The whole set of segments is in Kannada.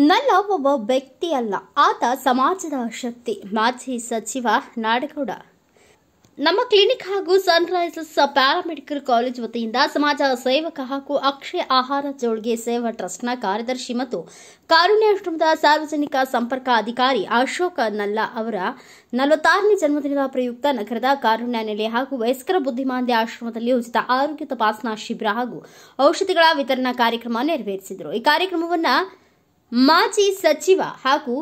ನಲ್ಲ ಒಬ್ಬ ವ್ಯಕ್ತಿ ಅಲ್ಲ, ಆತ ಸಮಾಜದ ಶಕ್ತಿ. ಮಾಜಿ ಸಚಿವ ನಾಡಗೌಡ. ನಮ್ಮ ಕ್ಲಿನಿಕ್ ಹಾಗೂ ಸನ್ರೈಸಸ್ ಪ್ಯಾರಾಮೆಡಿಕಲ್ ಕಾಲೇಜ್ ವತಿಯಿಂದ ಸಮಾಜ ಸೇವಕ ಹಾಗೂ ಅಕ್ಷಯ ಆಹಾರ ಜೋಳಿಗೆ ಸೇವಾ ಟ್ರಸ್ಟ್ನ ಕಾರ್ಯದರ್ಶಿ ಮತ್ತು ಕಾರುಣ್ಯಾಶ್ರಮದ ಸಾರ್ವಜನಿಕ ಸಂಪರ್ಕ ಅಧಿಕಾರಿ ಅಶೋಕ್ ನಲ್ಲ ಅವರ 46ನೇ ಜನ್ಮದಿನದ ಪ್ರಯುಕ್ತ ನಗರದ ಕಾರುಣ್ಯ ನೆಲೆ ಹಾಗೂ ವಯಸ್ಕರ ಬುದ್ಧಿಮಾಂದ್ಯ ಆಶ್ರಮದಲ್ಲಿ ಉಚಿತ ಆರೋಗ್ಯ ತಪಾಸಣಾ ಶಿಬಿರ ಹಾಗೂ ಔಷಧಿಗಳ ವಿತರಣಾ ಕಾರ್ಯಕ್ರಮ ನೆರವೇರಿಸಿದರು. ಈ ಕಾರ್ಯಕ್ರಮವನ್ನು ಮಾಜಿ ಸಚಿವ ಹಾಗೂ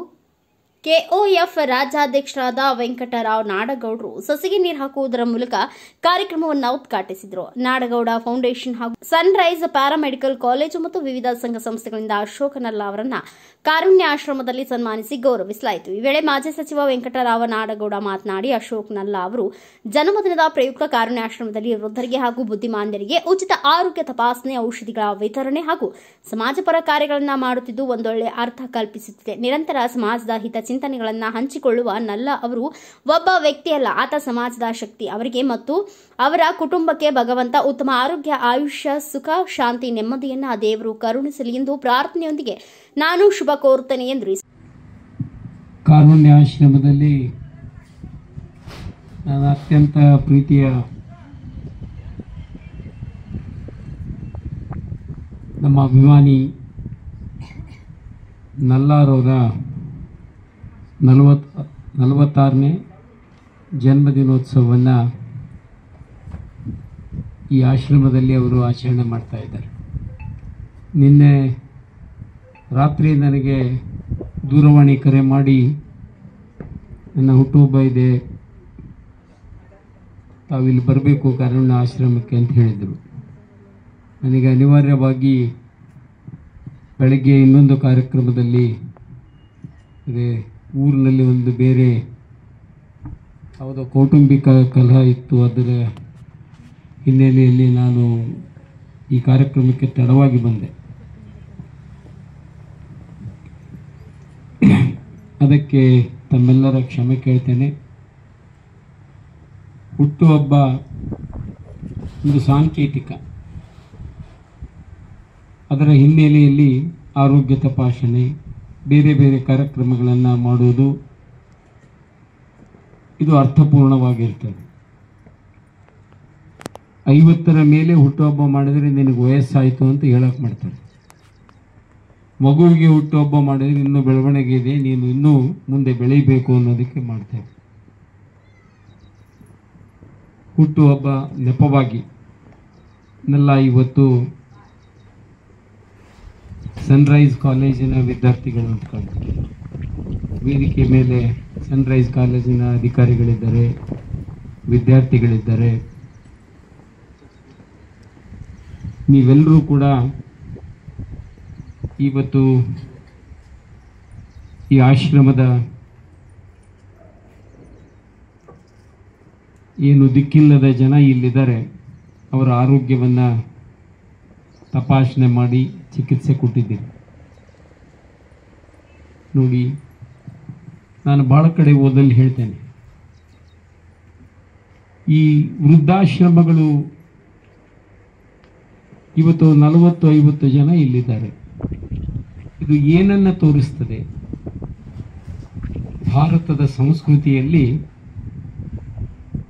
ಕೆಒಎಫ್ ರಾಜ್ಯಾಧ್ಯಕ್ಷರಾದ ವೆಂಕಟರಾವ್ ನಾಡಗೌಡರು ಸಸಿಗೆ ನೀರು ಹಾಕುವುದರ ಮೂಲಕ ಕಾರ್ಯಕ್ರಮವನ್ನು ಉದ್ಘಾಟಿಸಿದರು. ನಾಡಗೌಡ ಫೌಂಡೇಶನ್ ಹಾಗೂ ಸನ್ರೈಸ್ ಪ್ಯಾರಾಮೆಡಿಕಲ್ ಕಾಲೇಜು ಮತ್ತು ವಿವಿಧ ಸಂಘ ಸಂಸ್ಥೆಗಳಿಂದ ಅಶೋಕ್ ನಲ್ಲ ಅವರನ್ನ ಕಾರುಣ್ಯ ಆಶ್ರಮದಲ್ಲಿ ಸನ್ಮಾನಿಸಿ ಗೌರವಿಸಲಾಯಿತು. ಈ ವೇಳೆ ಮಾಜಿ ಸಚಿವ ವೆಂಕಟರಾವ ನಾಡಗೌಡ ಮಾತನಾಡಿ, ಅಶೋಕ್ ನಲ್ಲ ಅವರು ಜನ್ಮದಿನದ ಪ್ರಯುಕ್ತ ಕಾರುಣ್ಯ ಆಶ್ರಮದಲ್ಲಿ ವೃದ್ಧರಿಗೆ ಹಾಗೂ ಬುದ್ಧಿಮಾಂದ್ಯರಿಗೆ ಉಚಿತ ಆರೋಗ್ಯ ತಪಾಸಣೆ, ಔಷಧಿಗಳ ವಿತರಣೆ ಹಾಗೂ ಸಮಾಜಪರ ಕಾರ್ಯಗಳನ್ನು ಮಾಡುತ್ತಿದ್ದು ಒಂದೊಳ್ಳೆ ಅರ್ಥ ಕಲ್ಪಿಸುತ್ತಿದೆ. ನಿರಂತರ ಸಮಾಜದ ಹಿತ ಚಿಂತನೆಗಳನ್ನು ಹಂಚಿಕೊಳ್ಳುವ ನಲ್ಲ ಅವರು ಒಬ್ಬ ವ್ಯಕ್ತಿಯಲ್ಲ, ಆತ ಸಮಾಜದ ಶಕ್ತಿ. ಅವರಿಗೆ ಮತ್ತು ಅವರ ಕುಟುಂಬಕ್ಕೆ ಭಗವಂತ ಉತ್ತಮ ಆರೋಗ್ಯ, ಆಯುಷ್ಯ, ಸುಖ, ಶಾಂತಿ, ನೆಮ್ಮದಿಯನ್ನ ದೇವರು ಕರುಣಿಸಲಿ ಎಂದು ಪ್ರಾರ್ಥನೆಯೊಂದಿಗೆ ನಾನು ಶುಭ ಕೋರುತ್ತೇನೆ ಎಂದು ಕಾರುಣ್ಯ ಆಶ್ರಮದಲ್ಲಿ ನನ್ನ ಅತ್ಯಂತ ಪ್ರೀತಿಯ ನಮ್ಮ ಅಭಿಮಾನಿ ನಲ್ಲಾರವರ 46ನೇ ಜನ್ಮದಿನೋತ್ಸವವನ್ನು ಈ ಆಶ್ರಮದಲ್ಲಿ ಅವರು ಆಚರಣೆ ಮಾಡ್ತಾ ಇದ್ದಾರೆ. ನಿನ್ನೆ ರಾತ್ರಿ ನನಗೆ ದೂರವಾಣಿ ಕರೆ ಮಾಡಿ ನನ್ನ ಹುಟ್ಟುಹಬ್ಬ ಇದೆ, ತಾವಿಲ್ಲಿ ಬರಬೇಕು ಕಾರುಣ್ಯ ಆಶ್ರಮಕ್ಕೆ ಅಂತ ಹೇಳಿದರು. ನನಗೆ ಅನಿವಾರ್ಯವಾಗಿ ಬೆಳಗ್ಗೆ ಇನ್ನೊಂದು ಕಾರ್ಯಕ್ರಮದಲ್ಲಿ ಅದೇ ಊರಿನಲ್ಲಿ ಒಂದು ಬೇರೆ ಯಾವುದೋ ಕೌಟುಂಬಿಕ ಕಲಹ ಇತ್ತು, ಅದರ ಹಿನ್ನೆಲೆಯಲ್ಲಿ ನಾನು ಈ ಕಾರ್ಯಕ್ರಮಕ್ಕೆ ತಡವಾಗಿ ಬಂದೆ. ಅದಕ್ಕೆ ತಮ್ಮೆಲ್ಲರ ಕ್ಷಮೆ ಕೇಳ್ತೇನೆ. ಹುಟ್ಟುಹಬ್ಬ ಒಂದು ಸಾಂಕೇತಿಕ, ಅದರ ಹಿನ್ನೆಲೆಯಲ್ಲಿ ಆರೋಗ್ಯ ತಪಾಸಣೆ, ಬೇರೆ ಬೇರೆ ಕಾರ್ಯಕ್ರಮಗಳನ್ನು ಮಾಡುವುದು ಇದು ಅರ್ಥಪೂರ್ಣವಾಗಿರ್ತದೆ. 50ರ ಮೇಲೆ ಹುಟ್ಟುಹಬ್ಬ ಮಾಡಿದರೆ ನಿನಗೆ ವಯಸ್ಸಾಯಿತು ಅಂತ ಹೇಳಕ್ಕೆ ಮಾಡ್ತಾರೆ. ಮಗುವಿಗೆ ಹುಟ್ಟುಹಬ್ಬ ಮಾಡಿದರೆ ಇನ್ನೂ ಬೆಳವಣಿಗೆ ಇದೆ, ನೀನು ಇನ್ನೂ ಮುಂದೆ ಬೆಳೀಬೇಕು ಅನ್ನೋದಕ್ಕೆ ಮಾಡ್ತೇವೆ. ಹುಟ್ಟುಹಬ್ಬ ನೆಪವಾಗಿ ನೆಲ್ಲ ಇವತ್ತು ಸನ್ರೈಸ್ ಕಾಲೇಜಿನ ವಿದ್ಯಾರ್ಥಿಗಳು ಅಂತ ಕಾಣ್ತಾರೆ. ವೇದಿಕೆ ಮೇಲೆ ಸನ್ರೈಸ್ ಕಾಲೇಜಿನ ಅಧಿಕಾರಿಗಳಿದ್ದಾರೆ, ವಿದ್ಯಾರ್ಥಿಗಳಿದ್ದಾರೆ. ನೀವೆಲ್ಲರೂ ಕೂಡ ಇವತ್ತು ಈ ಆಶ್ರಮದ ಏನು ದಿಕ್ಕಿಲ್ಲದ ಜನ ಇಲ್ಲಿದ್ದಾರೆ, ಅವರ ಆರೋಗ್ಯವನ್ನು ತಪಾಸಣೆ ಮಾಡಿ ಚಿಕಿತ್ಸೆ ಕೊಟ್ಟಿದ್ದೀರಿ. ನೋಡಿ, ನಾನು ಭಾಳ ಕಡೆ ಓದಲ್ಲಿ ಹೇಳ್ತೇನೆ, ಈ ವೃದ್ಧಾಶ್ರಮಗಳು ಇವತ್ತು 40-50 ಜನ ಇಲ್ಲಿದ್ದಾರೆ. ಇದು ಏನನ್ನು ತೋರಿಸ್ತದೆ? ಭಾರತದ ಸಂಸ್ಕೃತಿಯಲ್ಲಿ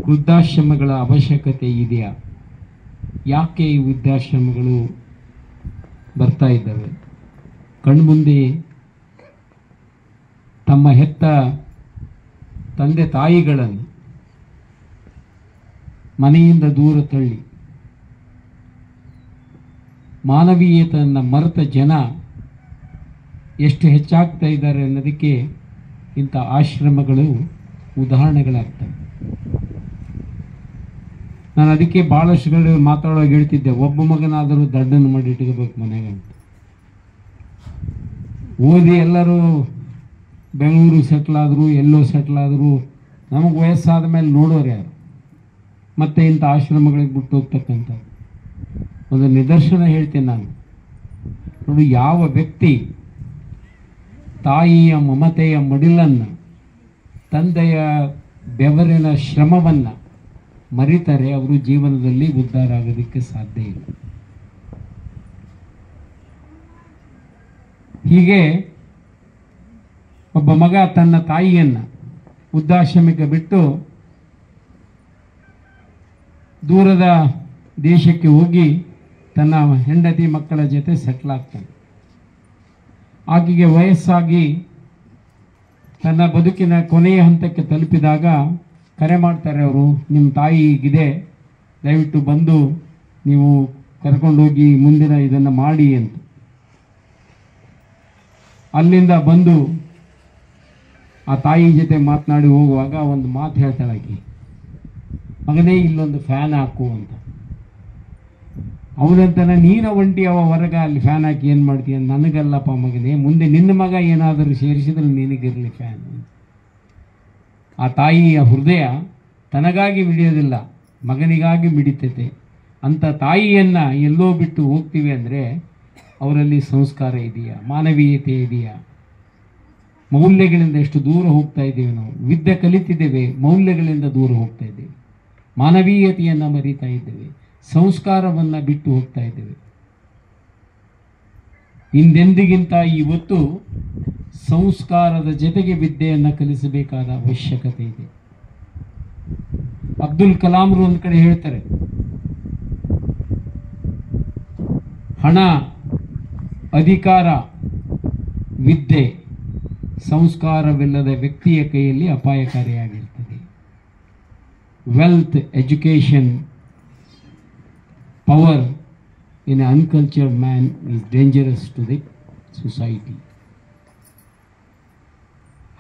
ವೃದ್ಧಾಶ್ರಮಗಳ ಅವಶ್ಯಕತೆ ಇದೆಯಾ? ಯಾಕೆ ಈ ವೃದ್ಧಾಶ್ರಮಗಳು ಬರ್ತಾ ಇದ್ದಾವೆ? ಕಣ್ಮುಂದೆ ತಮ್ಮ ಹೆತ್ತ ತಂದೆ ತಾಯಿಗಳನ್ನು ಮನೆಯಿಂದ ದೂರ ತಳ್ಳಿ ಮಾನವೀಯತೆಯನ್ನು ಮರೆತ ಜನ ಎಷ್ಟು ಹೆಚ್ಚಾಗ್ತಾ ಇದ್ದಾರೆ ಅನ್ನೋದಕ್ಕೆ ಇಂಥ ಆಶ್ರಮಗಳು ಉದಾಹರಣೆಗಳಾಗ್ತವೆ. ನಾನು ಅದಕ್ಕೆ ಭಾಳಷ್ಟು ಕಡೆ ಮಾತಾಡೋಕೆ ಹೇಳ್ತಿದ್ದೆ, ಒಬ್ಬ ಮಗನಾದರೂ ದಡ್ಡನ್ನು ಮಾಡಿ ಇಟ್ಕೋಬೇಕು ಮನೆಗೆ ಅಂತ. ಓದಿ ಎಲ್ಲರೂ ಬೆಂಗಳೂರು ಸೆಟ್ಲ್ ಆದರು, ಎಲ್ಲೋ ಸೆಟ್ಲ್ ಆದರು, ನಮಗೆ ವಯಸ್ಸಾದ ಮೇಲೆ ನೋಡೋರು ಯಾರು? ಮತ್ತೆ ಇಂಥ ಆಶ್ರಮಗಳಿಗೆ ಬಿಟ್ಟು ಹೋಗ್ತಕ್ಕಂಥ ಒಂದು ನಿದರ್ಶನ ಹೇಳ್ತೀನಿ ನಾನು. ನೋಡಿ, ಯಾವ ವ್ಯಕ್ತಿ ತಾಯಿಯ ಮಮತೆಯ ಮಡಿಲನ್ನು, ತಂದೆಯ ಬೆವರಿನ ಶ್ರಮವನ್ನು ಮರಿತಾರೆ, ಅವರು ಜೀವನದಲ್ಲಿ ಉದ್ಧಾರ ಆಗೋದಕ್ಕೆ ಸಾಧ್ಯ ಇಲ್ಲ. ಹೀಗೆ ಒಬ್ಬ ಮಗ ತನ್ನ ತಾಯಿಯನ್ನು ವೃದ್ಧಾಶ್ರಮಕ್ಕೆ ಬಿಟ್ಟು ದೂರದ ದೇಶಕ್ಕೆ ಹೋಗಿ ತನ್ನ ಹೆಂಡತಿ ಮಕ್ಕಳ ಜೊತೆ ಸೆಟ್ಲ್ ಆಗ್ತಾನೆ. ಆಕೆಗೆ ವಯಸ್ಸಾಗಿ ತನ್ನ ಬದುಕಿನ ಕೊನೆಯ ಹಂತಕ್ಕೆ ತಲುಪಿದಾಗ ಕರೆ ಮಾಡ್ತಾರೆ ಅವರು, ನಿಮ್ಮ ತಾಯಿ ಹೀಗಿದೆ, ದಯವಿಟ್ಟು ಬಂದು ನೀವು ಕರ್ಕೊಂಡೋಗಿ ಮುಂದಿನ ಇದನ್ನು ಮಾಡಿ ಅಂತ. ಅಲ್ಲಿಂದ ಬಂದು ಆ ತಾಯಿ ಜೊತೆ ಮಾತನಾಡಿ ಹೋಗುವಾಗ ಒಂದು ಮಾತು ಹೇಳ್ತಾಳೆ ಆಕೆ, ಮಗನೇ ಇಲ್ಲೊಂದು ಫ್ಯಾನ್ ಹಾಕು ಅಂತ. ಅವನಂತಾನೆ ನೀನ ಒಂಟಿ ಅವ ಹೊರಗೆ ಅಲ್ಲಿ ಫ್ಯಾನ್ ಹಾಕಿ ಏನು ಮಾಡ್ತೀಯ? ನನಗಲ್ಲಪ್ಪ ಮಗನೇ, ಮುಂದೆ ನಿನ್ನ ಮಗ ಏನಾದರೂ ಸೇರಿಸಿದ್ರೆ ನಿನಗಿರಲಿ ಫ್ಯಾನ್. ಆ ತಾಯಿಯ ಹೃದಯ ತನಗಾಗಿ ಮಿಡಿಯೋದಿಲ್ಲ, ಮಗನಿಗಾಗಿ ಮಿಡಿತೈತೆ. ಅಂಥ ತಾಯಿಯನ್ನು ಎಲ್ಲೋ ಬಿಟ್ಟು ಹೋಗ್ತೀವಿ ಅಂದರೆ ಅವರಲ್ಲಿ ಸಂಸ್ಕಾರ ಇದೆಯಾ, ಮಾನವೀಯತೆ ಇದೆಯಾ? ಮೌಲ್ಯಗಳಿಂದ ಎಷ್ಟು ದೂರ ಹೋಗ್ತಾ ಇದ್ದೇವೆ ನಾವು. ವಿದ್ಯೆ ಕಲಿತಿದ್ದೇವೆ, ಮೌಲ್ಯಗಳಿಂದ ದೂರ ಹೋಗ್ತಾ ಇದ್ದೇವೆ, ಮಾನವೀಯತೆಯನ್ನು ಮರೀತಾ ಇದ್ದೇವೆ, ಸಂಸ್ಕಾರವನ್ನು ಬಿಟ್ಟು ಹೋಗ್ತಾ ಇದ್ದೇವೆ. ಹಿಂದೆಂದಿಗಿಂತ ಇವತ್ತು ಸಂಸ್ಕಾರದ ಜೊತೆಗೆ ವಿದ್ಯೆಯನ್ನು ಕಲಿಸಬೇಕಾದ ಅವಶ್ಯಕತೆ ಇದೆ. ಅಬ್ದುಲ್ ಕಲಾಂರು ಒಂದು ಕಡೆ ಹೇಳ್ತಾರೆ, ಹಣ, ಅಧಿಕಾರ, ವಿದ್ಯೆ ಸಂಸ್ಕಾರವಿಲ್ಲದ ವ್ಯಕ್ತಿಯ ಕೈಯಲ್ಲಿ ಅಪಾಯಕಾರಿಯಾಗಿರ್ತದೆ. Wealth, education, power in a uncultured man is dangerous to the society.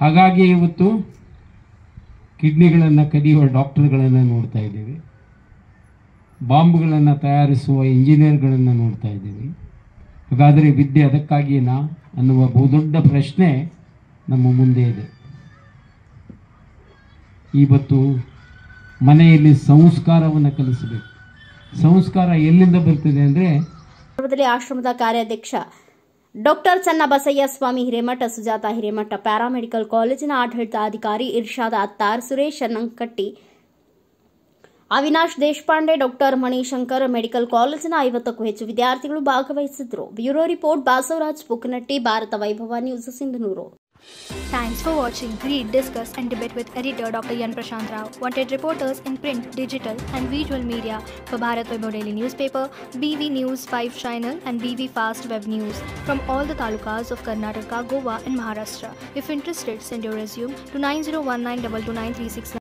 ಹಾಗಾಗಿ ಇವತ್ತು ಕಿಡ್ನಿಗಳನ್ನು ಕದಿಯುವ ಡಾಕ್ಟರ್ಗಳನ್ನು ನೋಡ್ತಾ ಇದ್ದೇವೆ, ಬಾಂಬ್ಗಳನ್ನು ತಯಾರಿಸುವ ಇಂಜಿನಿಯರ್ಗಳನ್ನು ನೋಡ್ತಾ ಇದ್ದೇವೆ. ಹಾಗಾದರೆ ವಿದ್ಯೆ ಅದಕ್ಕಾಗಿಯೇನಾ ಅನ್ನುವ ಬಹುದೊಡ್ಡ ಪ್ರಶ್ನೆ ನಮ್ಮ ಮುಂದೆ ಇದೆ. ಇವತ್ತು ಮನೆಯಲ್ಲಿ ಸಂಸ್ಕಾರವನ್ನು ಕಲಿಸಬೇಕು. ಸಂಸ್ಕಾರ ಎಲ್ಲಿಂದ ಬರ್ತದೆ ಅಂದರೆ ಆಶ್ರಮದ ಕಾರ್ಯಾಧ್ಯಕ್ಷ ಡಾಕ್ಟರ್ ಚನ್ನಬಸಯ್ಯ ಸ್ವಾಮಿ ಹಿರೇಮಠ, ಸುಜಾತ ಹಿರೇಮಠ, ಪ್ಯಾರಾಮೆಡಿಕಲ್ ಕಾಲೇಜಿನ ಆಡಳಿತಾಧಿಕಾರಿ ಇರ್ಷಾದ್ ಅತ್ತಾರ್, ಸುರೇಶ್ ನಂಕಟ್ಟಿ, ಅವಿನಾಶ್ ದೇಶಪಾಂಡೆ, ಡಾಕ್ಟರ್ ಮಣಿಶಂಕರ್, ಮೆಡಿಕಲ್ ಕಾಲೇಜಿನ 50ಕ್ಕೂ ಹೆಚ್ಚು ವಿದ್ಯಾರ್ಥಿಗಳು ಭಾಗವಹಿಸಿದ್ರು. ಬ್ಯೂರೋ ರಿಪೋರ್ಟ್ ಬಾಸವರಾಜ್ ಪುಕ್ಕನಟ್ಟಿ, ಭಾರತ ವೈಭವ news, Sindhanur. Thanks for watching. Read, discuss and debate with editor Dr. Yan Prashant Rao. Wanted reporters in print, digital and visual media for Bharat Vaibhav Daily Newspaper, BV News 5 Channel and BV Fast Web News from all the talukas of Karnataka, Goa and Maharashtra. If interested, send your resume to 9019229369.